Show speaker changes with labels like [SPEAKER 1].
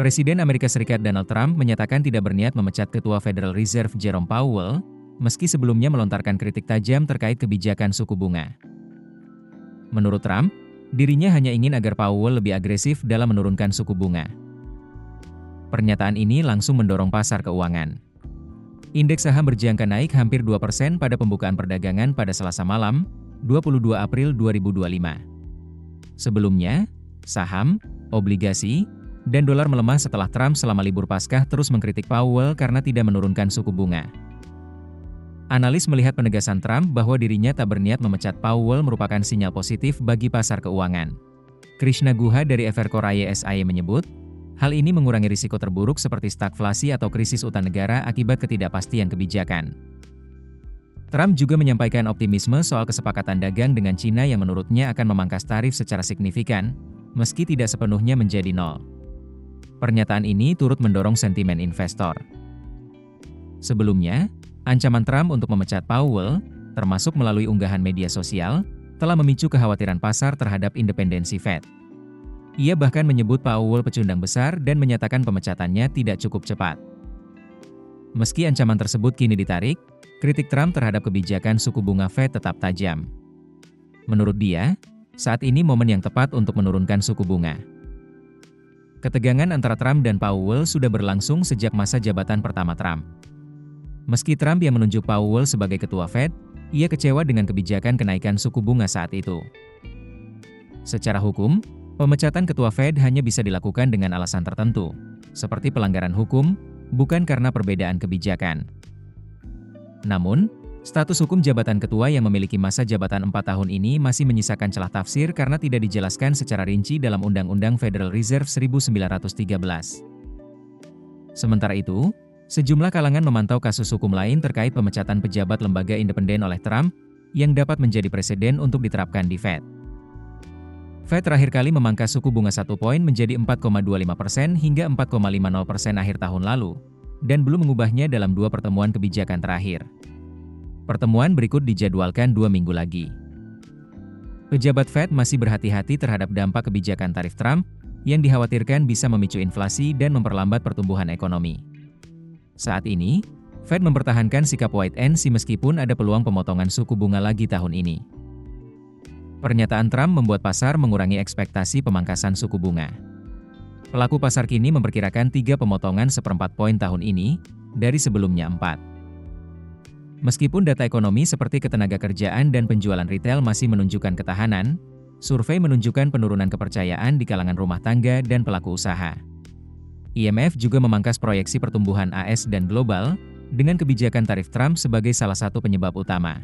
[SPEAKER 1] Presiden Amerika Serikat Donald Trump menyatakan tidak berniat memecat Ketua Federal Reserve Jerome Powell, meski sebelumnya melontarkan kritik tajam terkait kebijakan suku bunga. Menurut Trump, dirinya hanya ingin agar Powell lebih agresif dalam menurunkan suku bunga. Pernyataan ini langsung mendorong pasar keuangan. Indeks saham berjangka naik hampir 2% pada pembukaan perdagangan pada Selasa malam, 22 April 2025. Sebelumnya, saham, obligasi, dan dolar melemah setelah Trump selama libur Paskah terus mengkritik Powell karena tidak menurunkan suku bunga. Analis melihat penegasan Trump bahwa dirinya tak berniat memecat Powell merupakan sinyal positif bagi pasar keuangan. Krishna Guha dari Evercore ISI menyebut, hal ini mengurangi risiko terburuk seperti stagflasi atau krisis utang negara akibat ketidakpastian kebijakan. Trump juga menyampaikan optimisme soal kesepakatan dagang dengan China yang menurutnya akan memangkas tarif secara signifikan, meski tidak sepenuhnya menjadi nol. Pernyataan ini turut mendorong sentimen investor. Sebelumnya, ancaman Trump untuk memecat Powell, termasuk melalui unggahan media sosial, telah memicu kekhawatiran pasar terhadap independensi Fed. Ia bahkan menyebut Powell pecundang besar dan menyatakan pemecatannya tidak cukup cepat. Meski ancaman tersebut kini ditarik, kritik Trump terhadap kebijakan suku bunga Fed tetap tajam. Menurut dia, saat ini momen yang tepat untuk menurunkan suku bunga. Ketegangan antara Trump dan Powell sudah berlangsung sejak masa jabatan pertama Trump. Meski Trump yang menunjuk Powell sebagai ketua Fed, ia kecewa dengan kebijakan kenaikan suku bunga saat itu. Secara hukum, pemecatan ketua Fed hanya bisa dilakukan dengan alasan tertentu, seperti pelanggaran hukum, bukan karena perbedaan kebijakan. Namun, status hukum jabatan ketua yang memiliki masa jabatan 4 tahun ini masih menyisakan celah tafsir karena tidak dijelaskan secara rinci dalam Undang-Undang Federal Reserve 1913. Sementara itu, sejumlah kalangan memantau kasus hukum lain terkait pemecatan pejabat lembaga independen oleh Trump, yang dapat menjadi presiden untuk diterapkan di Fed. Fed terakhir kali memangkas suku bunga 1 poin menjadi 4,25% hingga 4,50% akhir tahun lalu, dan belum mengubahnya dalam 2 pertemuan kebijakan terakhir. Pertemuan berikut dijadwalkan 2 minggu lagi. Pejabat Fed masih berhati-hati terhadap dampak kebijakan tarif Trump yang dikhawatirkan bisa memicu inflasi dan memperlambat pertumbuhan ekonomi. Saat ini, Fed mempertahankan sikap wait and see meskipun ada peluang pemotongan suku bunga lagi tahun ini. Pernyataan Trump membuat pasar mengurangi ekspektasi pemangkasan suku bunga. Pelaku pasar kini memperkirakan 3 pemotongan 1/4 poin tahun ini, dari sebelumnya 4. Meskipun data ekonomi seperti ketenagakerjaan dan penjualan retail masih menunjukkan ketahanan, survei menunjukkan penurunan kepercayaan di kalangan rumah tangga dan pelaku usaha. IMF juga memangkas proyeksi pertumbuhan AS dan global, dengan kebijakan tarif Trump sebagai salah satu penyebab utama.